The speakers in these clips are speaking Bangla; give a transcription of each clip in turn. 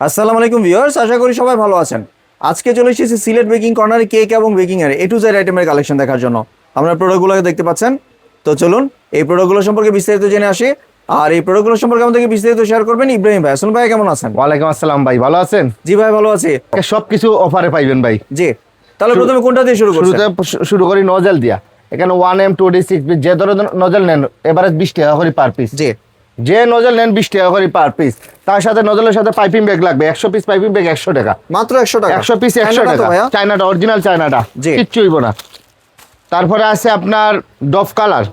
আসসালামু আলাইকুম ভিউয়ার্স, আশা করি সবাই ভালো আছেন। আজকে চলে এসেছি সিলেট বেকিং কর্নারে কেক এবং বেকিং এর A to Z আইটেমের কালেকশন দেখার জন্য। আপনারা প্রোডাক্টগুলো দেখতে পাচ্ছেন। তো চলুন এই প্রোডাক্টগুলো সম্পর্কে বিস্তারিত জেনে আসি। আর এই প্রোডাক্টগুলো সম্পর্কে আমাদেরকে বিস্তারিত শেয়ার করবেন ইব্রাহিম ভাই। আসুন ভাই, কেমন আছেন? ওয়ালাইকুম আসসালাম ভাই, ভালো আছেন? জি ভাই, ভালো আছি। সবকিছু অফারে পাইবেন ভাই। জি, তাহলে প্রথমে কোনটা দিয়ে শুরু করছেন? শুরু করি নজেল দিয়া। এখানে 1M 2D 6B যে ধরনের নজেল নেন এভারেজ 20 টাকা করে পার পিস। জি, যে নজেল নেন 20 টাকা করে পার পিস। তার সাথে নজলের সাথে পাইপিং ব্যাগ লাগবে, 100 পিস পাইপিং ব্যাগ 100 টাকা। মাত্র 100 টাকা? 100 পিস 100 টাকা। চায়নাটা, অরিজিনাল চায়নাটা, কিচ্ছু হইব না। তারপরে আছে আপনার ডফ কালার,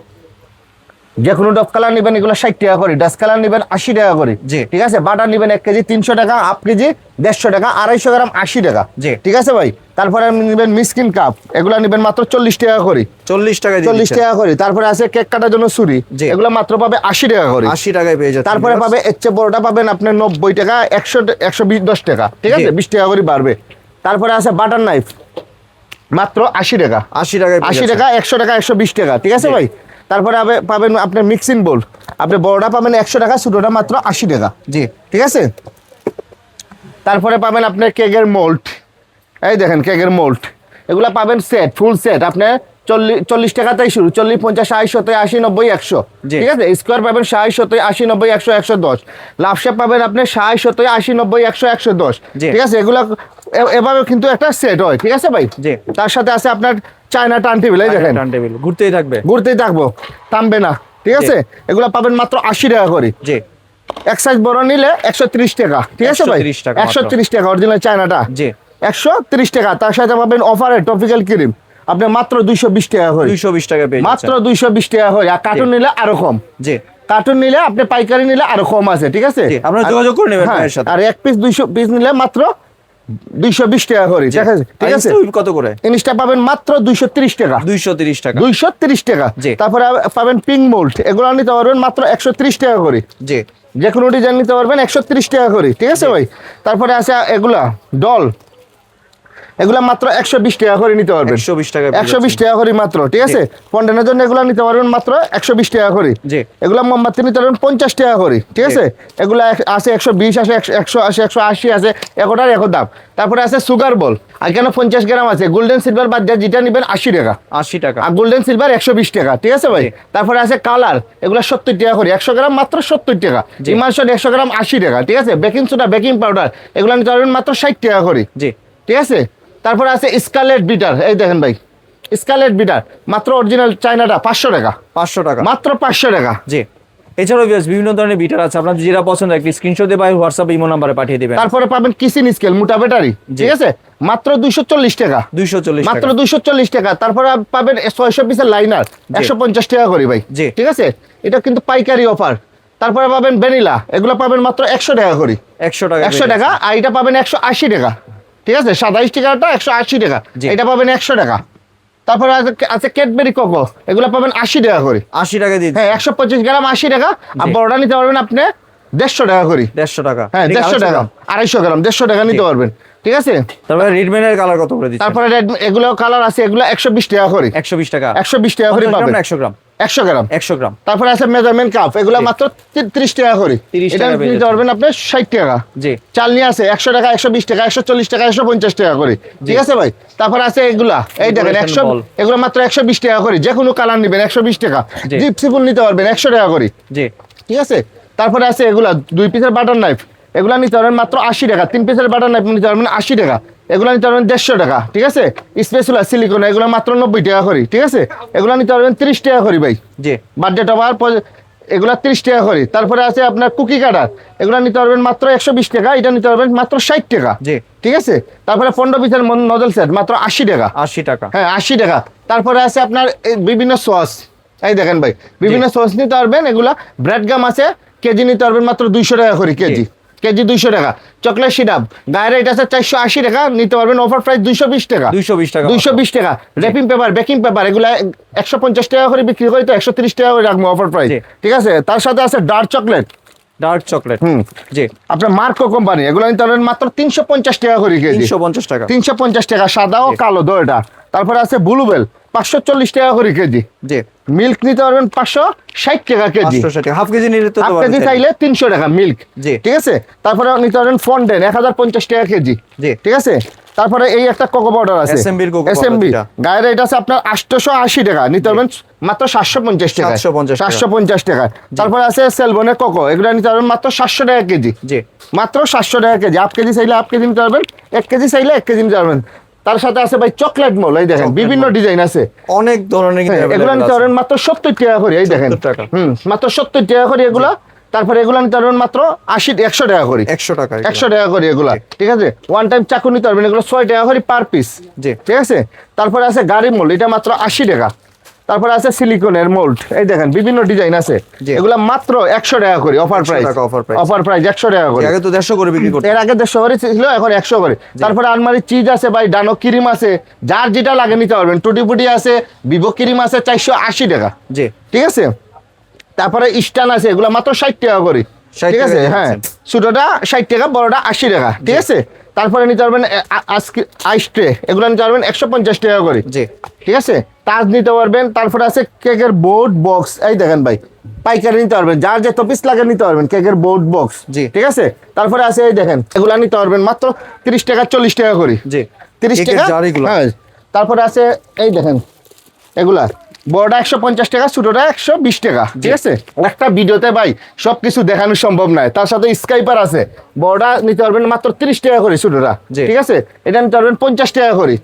যে কোনো ডফ কালার নেবেন এগুলো 60 টাকা করে, ডাস্ট কালার নেবেন 80 টাকা করে। ঠিক আছে, বাটার নেবেন 1 কেজি 300 টাকা, হাফ কেজি 150 টাকা, 250 গ্রাম 80 টাকা। ঠিক আছে ভাই। তারপরে নেবেন মিসকিন কাপ, এগুলো নেবেন মাত্র 40 টাকা করে। 40 টাকা? 40 টাকা করে। তারপরে আছে কেক কাটার জন্য ছুরি, এগুলো মাত্র পাবে 80 টাকা করে। 80 টাকায় পেয়ে যাচ্ছে। তারপরে পাবে এর চেয়ে বড়টা পাবেন আপনি 90 টাকা, 110 টাকা। ঠিক আছে, 20 টাকা করে বাড়বে। তারপরে আছে বাটার নাইফ, মাত্র 80 টাকা। 80 টাকায় 80 টাকা, 100 টাকা, 120 টাকা। ঠিক আছে ভাই। তারপরে পাবেন আপনার মিক্সিং বোল, আপনি বড়টা পাবেন 100 টাকা, ছোটটা মাত্র 80 টাকা। জি, ঠিক আছে। তারপরে পাবেন আপনার কেকের মোল্ড, এই দেখেন কেকের মোল্ড, এগুলা পাবেন সেট, ফুল সেট। আপনার 40 টাকাতেই শুরু, 40, 50, 60, 70, 80, 90, 100। ঠিক আছে। স্কোয়ার পাবেন 60, 70, 80, 90, 100, 110। লাভ শেপ পাবেন আপনি 60, 70, 80, 90, 100, 110। ঠিক আছে। এগুলা এভাবে কিন্তু একটা সেট হয়। ঠিক আছে ভাই। তার সাথে আছে আপনার চায়না টার্ন টেবিল, এই দেখেন টার্ন টেবিল ঘুরতেই থাকবো, থামবে না। ঠিক আছে। এগুলা পাবেন মাত্র 80 টাকা করে। জি, এক সাইজ বড় নিলে 130 টাকা। ঠিক আছে ভাই, 130 টাকা অরিজিনাল চায়নাটা। জি, 130 টাকা। তার সাথে পাবেন অফারে টপিক্যাল ক্রিম, আপনি মাত্র 220 টাকা করে। 220 টাকা পেয়ে যাচ্ছেন। মাত্র 220 টাকা করে। আর কার্টুন নিলে আরো কম। জি, কার্টুন নিলে আপনি পাইকারি নিলে আরো কম আছে। ঠিক আছে, আপনারা যোগাযোগ করে নেবেন ভাইয়ের সাথে। আর এক পিস 200 পিস নিলে মাত্র 220 টাকা করে। ঠিক আছে। কত করে? জিনিসটা পাবেন মাত্র 230 টাকা। 230 টাকা? 230 টাকা। তারপরে পাবেন পিঙ্ক মোল্ড, এগুলো নিতে পারবেন মাত্র 130 টাকা করে। জি, যে কোনো ডিজাইন নিতে পারবেন 130 টাকা করে। ঠিক আছে ভাই। তারপরে আছে এগুলা ডল, এগুলা মাত্র 120 টাকা করে নিতে পারবেন। 120 টাকা? 120 টাকা করে মাত্র। ঠিক আছে। ফন্টেনের জন্য এগুলা নিতে পারবেন মাত্র 120 টাকা করে। এগুলা মোমবাতি নিতে পারবেন 50 টাকা করে। ঠিক আছে। এগুলা আছে 120, আছে 180, 180 আছে, এটার এক দাম। তারপরে আছে সুগার বল, আর কেন 50 গ্রাম আছে। গোল্ডেন সিলভার বাদ দিয়ে যেটা নেবেন 80 টাকা। 80 টাকা? আর গোল্ডেন সিলভার 120 টাকা। ঠিক আছে ভাই। তারপরে আছে কালার, এগুলা 70 টাকা করে, 100 গ্রাম মাত্র 70 টাকা। ইমালশন 100 গ্রাম 80 টাকা। ঠিক আছে। বেকিং সোডা, বেকিং পাউডার, এগুলা নিতে পারবেন মাত্র 60 টাকা করে। ঠিক আছে। তারপরে আছে স্কারলেট বিটার, এই দেখেন ভাই, স্কারলেট বিটার মাত্র অরিজিনাল চায়নাটা 500 টাকা। 500 টাকা? মাত্র 500 টাকা। জি। এছাড়াও বিভিন্ন ধরনের বিটার আছে, আপনার যেটা পছন্দ একটা স্ক্রিনশট দিয়ে বা হোয়াটসঅ্যাপ ইমো নম্বরে পাঠিয়ে দিবেন। তারপরে পাবেন কিচেন স্কেল, মোটা ব্যাটারি। ঠিক আছে। মাত্র 240 টাকা। 240? মাত্র 240 টাকা। তারপরে পাবেন 600 পিসের লাইনার, 150 টাকা করে ভাই। ঠিক আছে। এটা কিন্তু পাইকারি অফার। তারপরে পাবেন ভ্যানিলা, এগুলো পাবেন মাত্র 100 টাকা করে। 100 টাকা? 100 টাকা। আর এটা পাবেন 180 টাকা। ঠিক আছে। 27 টাকাটা 180 টাকা, এটা পাবেন 100 টাকা। তারপরে আছে ক্যাডবেরি কোকো, এগুলো পাবেন 80 টাকা করে। 80 টাকা দিয়ে? হ্যাঁ, 125 গ্রাম 80 টাকা। আর বড়টা নিতে পারবেন আপনি 150 টাকা করে। 150 টাকা? হ্যাঁ, 150 টাকা। 250 গ্রাম 150 টাকা নিতে পারবেন। ঠিক আছে। তারপরে রেডম্যানের কালার কত করে দিচ্ছেন? তারপরে এগুলো কালার আছে, এগুলো 120 টাকা করে। 120 টাকা? 120 টাকা করে পাবেন। 100 গ্রাম? 100 গ্রাম। 100 গ্রাম। তারপরে আছে মেজারমেন্ট কাপ, এগুলো মাত্র 30 টাকা করে। এটা নিতে পারবেন আপনি 60 টাকা। জি। চালনি আছে 100 টাকা, 120 টাকা, 140 টাকা, 150 টাকা করে। ঠিক আছে ভাই। তারপরে আছে এগুলা, এই দেখেন 100, এগুলো মাত্র 120 টাকা করে। যে কোনো কালার নেবেন 120 টাকা। জিপসি ফুল নিতে পারবেন 100 টাকা করে। জি। ঠিক আছে। তারপরে আছে এগুলা 2 পিসের বাটার নাইফ, এগুলা নিতে পারবেন মাত্র 80 টাকা। 3 পিসের বাটার নাইফ নিতে পারবেন 80 টাকা। এগুলো নিতে পারবেন 150 টাকা। ঠিক আছে। স্পেশাল সিলিকন, এগুলো মাত্র 90 টাকা করে। ঠিক আছে। এগুলো নিতে পারবেন 30 টাকা করে ভাই। জি। বার্থডে টপার, এগুলো 30 টাকা করে। তারপরে আছে আপনার কুকি কাটার, এগুলো নিতে পারবেন মাত্র 120 টাকা। এটা নিতে পারবেন মাত্র 60 টাকা। জি। ঠিক আছে। তারপরে 15 পিসের নজল সেট মাত্র 80 টাকা। 80 টাকা? হ্যাঁ, 80 টাকা। তারপরে আছে আপনার বিভিন্ন সস, এই দেখেন ভাই, বিভিন্ন সস নিতে পারবেন। এগুলা ব্রেড গাম আছে, কেজি নিতে পারবেন মাত্র 200 টাকা করে কেজি। কেজি 200 টাকা। চকলেট সিরাপ গায়ের রেট আছে 480 টাকা, নিতে পারবেন অফার প্রাইস 220 টাকা। 220 টাকা? 220 টাকা। র্যাপিং পেপার, বেকিং পেপার, এগুলা 150 টাকা করে বিক্রি করি, তো 130 টাকা করে রাখবো অফার প্রাইস। ঠিক আছে। তার সাথে আছে ডার্ক চকলেট, ডার্ক চকলেট। জি। আপনার মার্কো কোম্পানি, এগুলো নিতে পারবেন মাত্র 350 টাকা করে কেজি। 350 টাকা? 350 টাকা, সাদা ও কালো দুটোটা। তারপরে আছে ব্লুবেল, 540 টাকা করে কেজি। জি। মিল্ক নিতে পারবেন 560 টাকা কেজি। 560 হাফ কেজি নিলে তো হাফ কেজি চাইলে 300 টাকা মিল্ক। জি। ঠিক আছে, তারপরে নিতে পারবেন ফন্ডেন 1050 টাকা কেজি। জি। ঠিক আছে, তারপরে এই একটা কোকো পাউডার আছে SMB এর কোকো এসএমবি পাউডার, গায়ের এটা আছে আপনার 880 টাকা, নিতে পারবেন মাত্র 750 টাকা। 750 টাকা। তারপরে আছে সেলবনের কোকো, এগুলো নিতে পারবেন মাত্র 700 টাকা কেজি। জি। মাত্র 700 টাকা কেজি। হাফ কেজি চাইলে হাফ কেজি নিতে পারবেন, 1 কেজি চাইলে 1 কেজি নিতে পারবেন। তার সাথে আছে ভাই চকলেট মল, এই দেখেন বিভিন্ন ডিজাইন আছে, অনেক ধরনের কিন্তু এগুলো available নিতে আছে। পারবেন মাত্র 70 টাকা করে, এই দেখেন 70 টাকা। মাত্র 70 টাকা করে এগুলা। তারপরে এগুলো নিতে পারবেন মাত্র 100 টাকা করে। 100 টাকা 100 টাকা করে এগুলা। ঠিক আছে, ওয়ান টাইম চাকু নিতে পারবেন, এগুলো 6 টাকা করে পার পিস। জি। ঠিক আছে, তারপরে আছে গাড়ি মোল্ড, এটা মাত্র 80 টাকা। তারপরে আছে সিলিকনের মোল্ড, এই দেখেন বিভিন্ন ডিজাইন আছে, জি। এগুলা মাত্র 100 টাকা করে অফার 100 প্রাইস। টাকা offer price। অফার প্রাইস 100 টাকা করে। আগে তো 150 করে বিক্রি করতে। এর আগে 150 করে ছিল, এখন 100 করে। তারপরে আলমারি চিজ আছে ভাই, ডানো ক্রিম আছে, যার যেটা লাগে নিতে পারবেন। টুটি ফুটি আছে, ভিভো ক্রিম আছে 480 টাকা। জি। ঠিক আছে, তারপরে স্ট্যান্ড আছে, এগুলো মাত্র 60 টাকা করে। 60 ঠিক আছে, টাকা হ্যাঁ, দিচ্ছেন। ছোটটা 60 টাকা, বড়টা 80 টাকা। ঠিক আছে, তারপরে নিতে পারবেন আইস ট্রে, এগুলো নিতে পারবেন 150 টাকা করে। জি। ঠিক আছে, তাজ নিতে পারবেন। তারপরে আছে কেকের বোর্ড বক্স, এই দেখেন ভাই, পাইকারি নিতে পারবেন, যার যে পিস লাগে নিতে পারবেন, কেকের বোর্ড বক্স। জি। ঠিক আছে, তারপরে আছে এই দেখেন, এগুলা নিতে পারবেন মাত্র 30 টাকা 40 টাকা করে। জি। 30 কেকের টাকা। জারিগুলো। হ্যাঁ, তারপরে আছে এই দেখেন, এগুলা বড়টা 150 টাকা, ছোটটা 120 টাকা। ঠিক আছে, একটা ভিডিওতে ভাই সবকিছু দেখানো সম্ভব নয়, তার সাথে স্কাইপার আছে, বড়টা নিতে পারবেন মাত্র 30 টাকা করে, ছোটটা। জি। ঠিক আছে, এটা নিতে পারবেন 50 টাকা করে।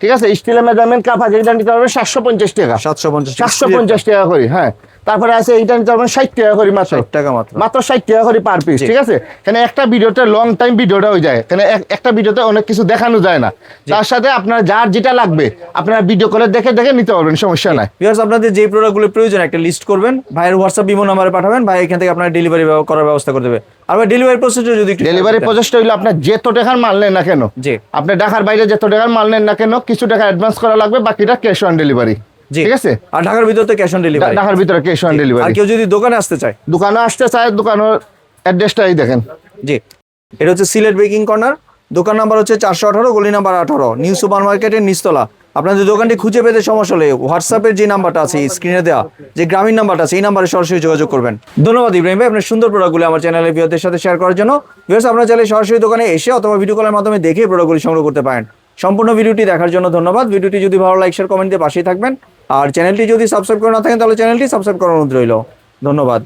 ঠিক আছে, স্টিলের মেজারমেন্ট কাপ আছে, এটা নিতে পারবেন 750 টাকা। 750 750 টাকা করে। হ্যাঁ, তারপরে আছে এইটা নিতে পারবেন 60 টাকা করে, মাত্র 60 টাকা মাত্র। মাত্র 60 টাকা করে পার পিস। জি। ঠিক আছে, এখানে একটা ভিডিওতে লং টাইম ভিডিওটা হয়ে যায়, এখানে একটা ভিডিওতে অনেক কিছু দেখানো যায় না। তার সাথে আপনার যার যেটা লাগবে আপনারা ভিডিও কলে দেখে দেখে নিতে পারবেন, সমস্যা নাই। ভিউয়ার্স, আপনাদের যে প্রোডাক্টগুলো প্রয়োজন একটা লিস্ট করবেন, ভাইয়ের হোয়াটসঅ্যাপ ইমো নাম্বারে পাঠাবেন, ভাই এখান থেকে আপনার ডেলিভারি করার ব্যবস্থা করে দেবে। আর ভাই ডেলিভারি প্রসেসটা যদি একটু ডেলিভারি প্রসেসটা হইলো আপনার যত টাকার মাল নেন না কেন, জি। আপনি ঢাকার বাইরে যত টাকার মাল নেন না কেন, কিছু টাকা অ্যাডভান্স করা লাগবে, বাকিটা ক্যাশ অন ডেলিভারি। জি। ঠিক আছে, আর ঢাকার ভিতরে তো ক্যাশ অন ডেলিভারি। ঢাকার ভিতরে ক্যাশ অন আর ডেলিভারি। কেউ যদি দোকানে আসতে চায়, দোকানে আসতে চায়, দোকানের অ্যাড্রেসটাই দেখেন। জি, এটা হচ্ছে সিলেট বেকিং কর্নার, দোকান নাম্বার হচ্ছে 418, গলি নাম্বার 18, নিউ সুপার মার্কেটের নিচতলা। আপনাদের দোকানটি খুঁজে পেতে সমস্যা হলে হোয়াটসঅ্যাপের যে নাম্বারটা আছে স্ক্রিনে দেওয়া, যে গ্রামীণ নাম্বারটা আছে, এই নাম্বারে সরাসরি যোগাযোগ করবেন। ধন্যবাদ ইব্রাহিম ভাই আপনার সুন্দর প্রোডাক্টগুলো আমার চ্যানেলের ভিউয়ারদের সাথে শেয়ার করার জন্য। ভিউয়ার্স, আপনারা চাইলে সরাসরি দোকানে এসে অথবা ভিডিও কলের মাধ্যমে দেখে প্রোডাক্টগুলি সংগ্রহ করতে পারেন। সম্পূর্ণ ভিডিওটি দেখার জন্য ধন্যবাদ। ভিডিওটি যদি ভালো লাইক শেয়ার কমেন্ট দিয়ে পাশেই থাকবেন। আর চ্যানেলটি যদি সাবস্ক্রাইব করে না থাকেন তাহলে চ্যানেলটি সাবস্ক্রাইব করার অনুরোধ রইল। ধন্যবাদ।